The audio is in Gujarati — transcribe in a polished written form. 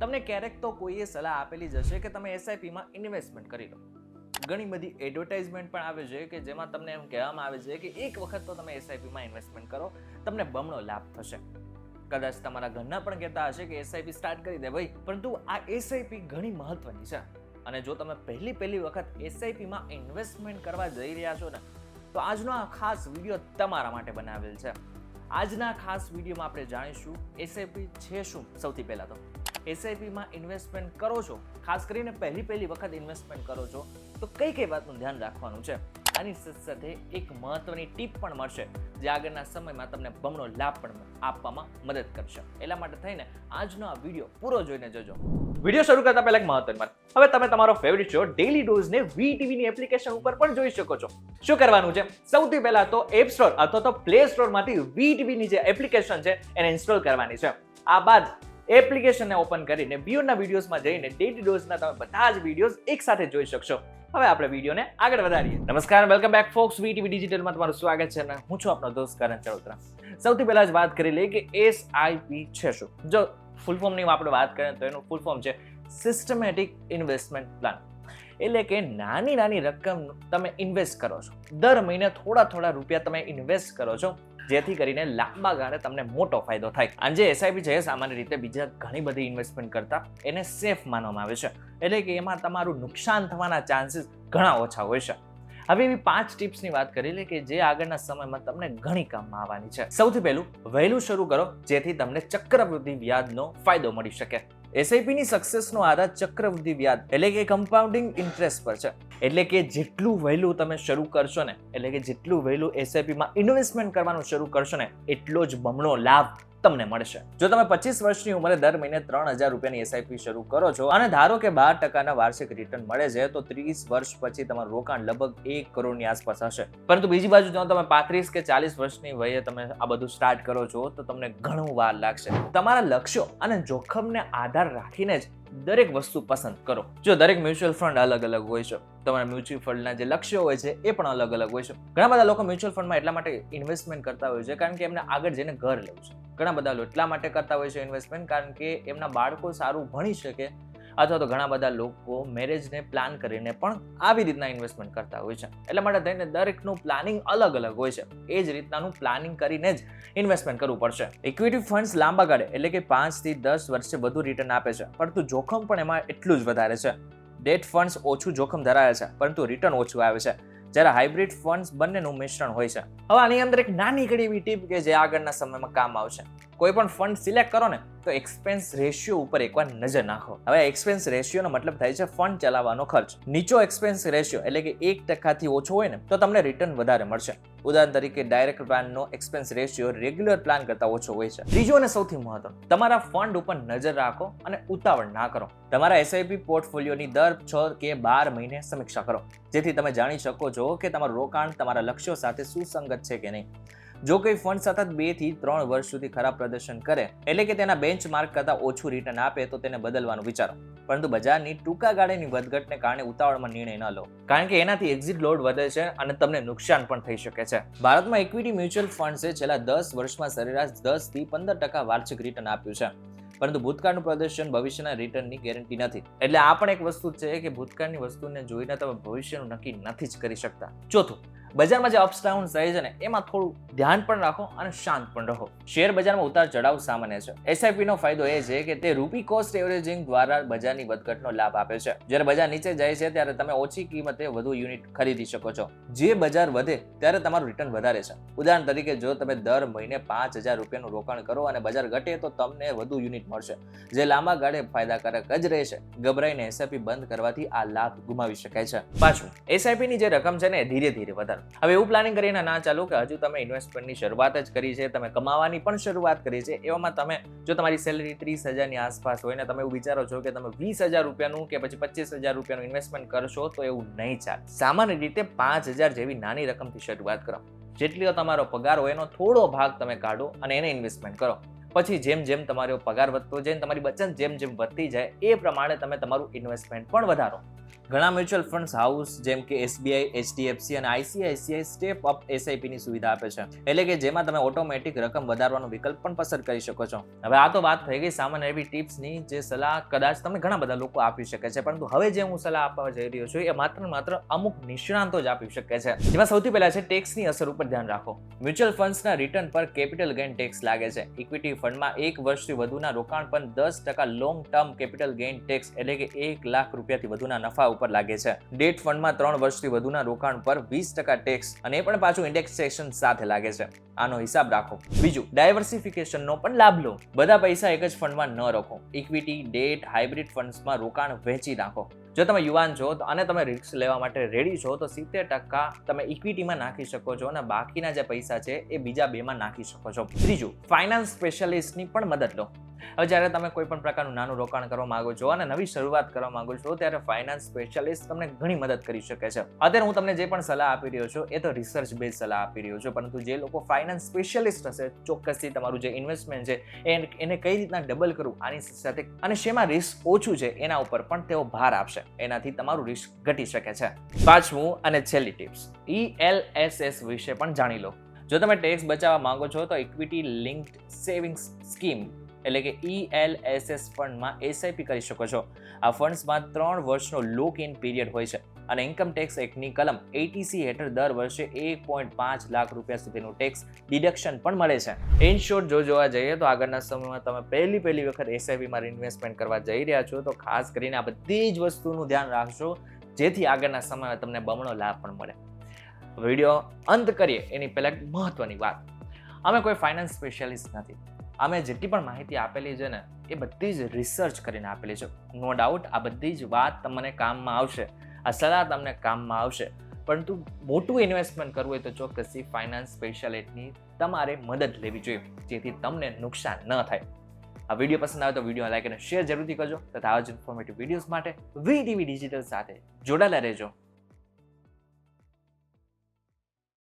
તમને ક્યારેક તો કોઈએ સલાહ આપેલી જ હશે કે તમે એસઆઈપીમાં ઇન્વેસ્ટમેન્ટ કરી લો. ઘણી બધી એડવર્ટાઇઝમેન્ટ પણ આવે છે કે જેમાં તમને એમ કહેવામાં આવે છે કે એક વખત તો તમે એસઆઈપીમાં ઇન્વેસ્ટમેન્ટ કરો, તમને બમણો લાભ થશે. કદાચ તમારા ઘરના પણ કહેતા હશે કે એસઆઈપી સ્ટાર્ટ કરી દે ભાઈ, પરંતુ આ એસઆઈપી ઘણી મહત્વની છે. અને જો તમે પહેલી વખત એસઆઈપીમાં ઇન્વેસ્ટમેન્ટ કરવા જઈ રહ્યા છો ને, તો આજનો આ ખાસ વિડીયો તમારા માટે બનાવેલ છે. આજના ખાસ વિડીયોમાં આપણે જાણીશું એસઆઈપી છે શું. સૌથી પહેલા તો એસઆઈપીમાં ઇન્વેસ્ટમેન્ટ કરો છો, ખાસ કરીને પહેલી વખત ઇન્વેસ્ટમેન્ટ કરો છો, તો કઈ વાતનું ધ્યાન રાખવાનું છે. આની સાથે એક મહત્વની ટીપ પણ મળશે જે આગળના સમયમાં તમને બમણો લાભ પણ આપવામાં મદદ કરશે. એટલા માટે થઈને આજનો આ વિડીયો પૂરો જોઈને જજો. વિડીયો શરૂ કરતા પહેલા એક મહત્વની વાત, હવે તમે તમારો ફેવરિટ શો ડેલી ડોઝને વીટીવીની એપ્લિકેશન ઉપર પણ જોઈ શકો છો. શું કરવાનું છે? સૌથી પહેલા તો એપ સ્ટોર અથવા તો પ્લે સ્ટોરમાંથી વીટીવીની જે એપ્લિકેશન છે એને ઇન્સ્ટોલ કરવાની છે. આ બાદ એપ્લિકેશનને ઓપન કરીને બિયોન્ડના વિડીયોઝમાં જઈને ડેલી ડોઝના તમે બધા જ વિડીયોઝ એકસાથે જોઈ શકશો. હવે આપણે વિડીયોને આગળ વધારીએ. નમસ્કાર, વેલકમ બેક ફોક્સ. વીટીવી ડિજિટલમાં તમારું સ્વાગત છે અને હું છું આપનો દોસ્ત કરણ ચડોતરા. સૌથી પહેલા જ વાત કરી લઈએ કે એસઆઈપી છે શું. જો ફૂલ ફોર્મની આપણે વાત કરીએ તો એનું ફૂલ ફોર્મ છે સિસ્ટમેટિક ઇન્વેસ્ટમેન્ટ પ્લાન. એટલે કે નાની રકમ તમે ઇન્વેસ્ટ કરો છો, દર મહિને થોડા રૂપિયા તમે ઇન્વેસ્ટ કરો છો, જેથી કરીને લાંબા ગાળે તમને મોટો ફાયદો થાય. અને જે એસઆઈપી છે સામાન્ય રીતે બીજા ઘણી બધી ઇન્વેસ્ટમેન્ટ કરતા એને સેફ માનવામાં આવે છે. એટલે કે એમાં તમારું નુકસાન થવાના ચાન્સીસ ઘણા ઓછા હોય છે. હવે એવી 5 ટિપ્સની વાત કરી લે કે જે આગળના સમયમાં તમને ઘણી કામમાં આવવાની છે. સૌથી પહેલું, વહેલું શરૂ કરો જેથી તમને ચક્રવૃદ્ધિ વ્યાજનો ફાયદો મળી શકે. એસઆઈપીની સક્સેસનો આધાર ચક્રવૃદ્ધિ વ્યાજ એટલે કે કમ્પાઉન્ડિંગ ઇન્ટરેસ્ટ પર છે. એટલે કે જેટલું વહેલું તમે શરૂ કરશો ને, એટલે કે જેટલું વહેલું એસઆઈપીમાં ઇન્વેસ્ટમેન્ટ કરવાનું શરૂ કરશો ને, એટલો જ બમણો લાભ તમને મળશે. જો તમે 25 વર્ષની ઉંમરે દર મહિને 3000 રૂપિયાની એસઆઈપી શરૂ કરો છો અને ધારો કે 12% વાર્ષિક રિટર્ન મળે છે, તો 30 વર્ષ પછી તમારું રોકાણ લગભગ 1 કરોડની આસપાસ હશે. પરંતુ બીજી બાજુ જો તમે 35 કે 40 વર્ષની વયે તમે આ બધું સ્ટાર્ટ કરો છો, તો તમને ઘણું વાર લાગશે. તમારા લક્ષ્યો અને જોખમને આધાર રાખીને જ દરેક વસ્તુ પસંદ કરો. જો દરેક મ્યુચ્યુઅલ ફંડ અલગ હોય છે, તમારા મ્યુચ્યુઅલ ફંડના જે લક્ષ્યો હોય છે એ પણ અલગ હોય છે. ઘણા બધા લોકો મ્યુચ્યુઅલ ફંડમાં એટલા માટે ઇન્વેસ્ટમેન્ટ કરતા હોય છે કારણ કે એમને આગળ જઈને ઘર લેવું છે. ઘણા બધા લોકો એટલા માટે કરતા હોય છે ઇન્વેસ્ટમેન્ટ કારણ કે એમના બાળકો સારું ભણી શકે, અથવા તો ઘણા બધા લોકો મેરેજને પ્લાન કરીને પણ આવી રીતના ઇન્વેસ્ટમેન્ટ કરતા હોય છે. એટલા માટે થઈને દરેકનું પ્લાનિંગ અલગ હોય છે. એ જ રીતનાનું પ્લાનિંગ કરીને જ ઇન્વેસ્ટમેન્ટ કરવું પડશે. ઇક્વિટી ફંડ્સ લાંબા ગાળે એટલે કે 5 થી 10 વર્ષે વધુ રિટર્ન આપે છે, પરંતુ જોખમ પણ એમાં એટલું જ વધારે છે. ડેટ ફંડ્સ ઓછું જોખમ ધરાવે છે પરંતુ રિટર્ન ઓછું આવે છે, જ્યારે હાઇબ્રિડ ફંડ્સ બંનેનું મિશ્રણ હોય છે. હવે આની અંદર એક નાની એવી ટીપ કે જે આગળના સમયમાં કામ આવશે. કોઈ પણ ફંડ સિલેક્ટ કરો ને તો એક્સપેન્સ રેશિયો ઉપર એકવાર નજર નાખો. હવે એક્સપેન્સ રેશિયોનો મતલબ થાય છે ફંડ ચલાવવાનો ખર્ચ. નીચો એક્સપેન્સ રેશિયો એટલે કે 1% ઓછો હોય ને તો તમને રિટર્ન વધારે મળશે. ઉદાહરણ તરીકે ડાયરેક્ટ પ્લાનનો એક્સપેન્સ રેશિયો રેગ્યુલર પ્લાન કરતા ઓછો હોય છે. ત્રીજો અને સૌથી મહત્વનું, તમારા ફંડ ઉપર નજર રાખો અને ઉતાવળ ના કરો. તમારા એસઆઈપી પોર્ટફોલિયોની દર 6 કે 12 મહિને સમીક્ષા કરો, જેથી તમે જાણી શકો છો કે તમારું રોકાણ તમારા લક્ષ્યો સાથે સુસંગત છે કે નહીં. જો કોઈ ફંડ સતત 2 થી 3 વર્ષ સુધી ખરાબ પ્રદર્શન કરે, એટલે કે તેના બેન્ચમાર્ક કરતાં ઓછું રિટર્ન આપે, તો તેને બદલવાનું વિચારો. પરંતુ બજારની ટૂંકા ગાળાની વધઘટને કારણે ઉતાવળમાં નિર્ણય ન લો, કારણ કે એનાથી એક્ઝિટ લોડ વધે છે અને તમને નુકસાન પણ થઈ શકે છે. ભારતમાં ઇક્વિટી મ્યુચ્યુઅલ ફંડ્સે છેલ્લા 10 વર્ષમાં સરેરાશ 10 થી 15% વાર્ષિક રિટર્ન આપ્યું છે. પરંતુ ભૂતકાળનું પ્રદર્શન ભવિષ્યના રિટર્નની ગેરંટી નથી. એટલે આ પણ એક વસ્તુ છે કે ભૂતકાળની વસ્તુને જોઈને તમે ભવિષ્યનું નક્કી નથી જ કરી શકતા. ચોથું, બજારમાં જે અપ્સ ડાઉન થાય છે ને એમાં થોડું ધ્યાન પણ રાખો અને શાંત પણ રહો. શેર બજારમાં ઉતાર ચઢાવ સામાન્ય છે. એસઆઈપી નો ફાયદો એ છે કે તે રૂપી કોસ્ટ એવરેજિંગ દ્વારા બજારની વધઘટનો લાભ આપે છે. જ્યારે બજાર નીચે જાય છે ત્યારે તમે ઓછી કિંમતે વધુ યુનિટ ખરીદી શકો છો. જે બજાર વધે ત્યારે તમારું રિટર્ન વધારે છે. ઉદાહરણ તરીકે જો તમે દર મહિને 5000 રૂપિયાનું રોકાણ કરો અને બજાર ઘટે તો તમને વધુ યુનિટ મળશે, જે લાંબા ગાળે ફાયદાકારક જ રહેશે. ગભરાઈને એસઆઈપી બંધ કરવાથી આ લાભ ગુમાવી શકાય છે. પાછું, એસઆઈપી ની જે રકમ છે ને ધીરે વધારો. હવે એવું પ્લાનિંગ કરીને ના ચાલો કે હજુ તમે ઇન્વેસ્ટમેન્ટની શરૂઆત જ કરી છે, તમે કમાવાની પણ શરૂઆત કરી છે. એવામાં તમે જો તમારી સેલરી 30,000 ની આસપાસ હોય ને તમે એવું વિચારો છો કે તમે 20,000 રૂપિયાનું કે પછી 25,000 રૂપિયાનું ઇન્વેસ્ટમેન્ટ કરશો, તો એવું નહીં ચાલે. સામાન્ય રીતે 5,000 જેવી નાની રકમથી શરૂઆત કરો. જેટલો તમારો પગાર હોય એનો થોડો ભાગ તમે કાઢો અને એને ઇન્વેસ્ટમેન્ટ કરો. પછી જેમ તમારો પગાર વધતો જાય, તમારી બચત જેમ વધતી જાય, એ પ્રમાણે તમે તમારું ઇન્વેસ્ટમેન્ટ પણ વધારો. ઘણા મ્યુચ્યુઅલ ફંડ્સ હાઉસ જેમ કે એસબીઆઈ, એચડીએફસી અને આઈસીઆઈસીઆઈ સ્ટેપ અપ એસઆઈપી ની સુવિધા આપે છે, એટલે કે જેમાં તમે ઓટોમેટિક રકમ વધારવાનો વિકલ્પ પણ પસંદ કરી શકો છો. હવે આ તો વાત થઈ ગઈ સામાન્ય એવી ટિપ્સની જે સલાહ કદાચ તમને ઘણા બધા લોકો આપી શકે છે, પરંતુ હવે જે હું સલાહ આપવા જઈ રહ્યો છું એ માત્ર અમુક નિષ્ણાંતો જ આપી શકે છે. જેમાં સૌથી પહેલા છે ટેક્સની અસર ઉપર ધ્યાન રાખો. મ્યુચ્યુઅલ ફંડ્સના રિટર્ન પર કેપિટલ ગેઇન ટેક્સ લાગે છે. ઇક્વિટી ફંડમાં 1 વર્ષથી વધુના રોકાણ પર 10% long term capital gain tax એટલે કે 1 લાખ રૂપિયાથી વધુના નફા ઉપર લાગે છે. ડેટ ફંડમાં 3 વર્ષથી વધુના રોકાણ પર 20% ટેક્સ અને એ પણ પાછું ઇન્ડેક્સેશન સાથે લાગે છે. આનો હિસાબ રાખો. બીજું, ડાયવર્સિફિકેશનનો પણ લાભ લો. બધા પૈસા એક જ ફંડમાં ન રાખો. ઇક્વિટી, ડેટ, હાઇબ્રિડ ફંડ્સમાં રોકાણ વહેંચી નાખો. જો તમે યુવાન છો અને તમે રિસ્ક લેવા માટે રેડી છો તો 70% તમે ઇક્વિટીમાં નાખી શકો છો અને બાકીના જે પૈસા છે એ બીજા બેમાં નાખી શકો છો. ત્રીજું, ફાઇનાન્સ સ્પેશિયાલિસ્ટની પણ મદદ લો. હવે જ્યારે તમે કોઈ પણ પ્રકારનું નાનું રોકાણ કરવા માંગો છો અને નવી શરૂઆત કરવા માંગો છો ત્યારે ફાઇનાન્સ સ્પેશિયાલિસ્ટ તમને ઘણી મદદ કરી શકે છે. અત્યારે હું તમને જે પણ સલાહ આપી રહ્યો છું એ તો રિસર્ચ બેઝ સલાહ આપી રહ્યો છું, પરંતુ જે લોકો ફાઇનાન્સ સ્પેશિયાલિસ્ટ હશે ચોક્કસથી તમારું જે ઇન્વેસ્ટમેન્ટ છે એને કઈ રીતના ડબલ કરવું આની સાથે અને શેમાં રિસ્ક ઓછું છે એના ઉપર પણ તેઓ ભાર આપશે. એનાથી તમારું રિસ્ક ઘટી શકે છે. પાંચમું અને છેલ્લી ટિપ્સ, ELSS વિશે પણ જાણી લો. જો તમે ટેક્સ બચાવવા માંગો છો તો ઇક્વિટી લિંક્ડ સેવિંગ્સ સ્કીમ એટલે કે ELSS ફંડમાં એસઆઈપી કરી શકો છો. આ ફંડ્સમાં 3 વર્ષનો લોક ઇન પીરિયડ હોય છે અને ઇન્કમ ટેક્સ એક્ટની કલમ 80C હેઠળ દર વર્ષે 1.5 લાખ રૂપિયા સુધીનું ટેક્સ ડિડક્શન પણ મળે છે. ઇન શોર્ટ જો જોવા જઈએ તો આગળના સમયમાં તમે પહેલી વખત એસઆઈપીમાં ઇન્વેસ્ટમેન્ટ કરવા જઈ રહ્યા છો તો ખાસ કરીને આ બધી જ વસ્તુનું ધ્યાન રાખશો, જેથી આગળના સમયમાં તમને બમણો લાભ પણ મળે. વિડીયો અંત કરીએ એની પહેલા મહત્વની વાત, અમે કોઈ ફાઇનાન્સ સ્પેશિયાલિસ્ટ નથી. અમે જેટલી પણ માહિતી આપેલી છે ને એ બધી જ રિસર્ચ કરીને આપેલી છે. નો ડાઉટ આ બધી જ વાત તમને કામમાં આવશે, આ સલાહ તમને કામમાં આવશે, પરંતુ મોટું ઇન્વેસ્ટમેન્ટ કરવું હોય તો ચોક્કસથી ફાઇનાન્સ સ્પેશિયાલિસ્ટની તમારે મદદ લેવી જોઈએ, જેથી તમને નુકસાન ન થાય. આ વિડીયો પસંદ આવે તો વિડીયો લાઈક અને શેર જરૂરથી કરજો તથા આવા જ ઇન્ફોર્મેટિવ વિડીયોઝ માટે VTV ડિજિટલ સાથે જોડાયેલા રહેજો.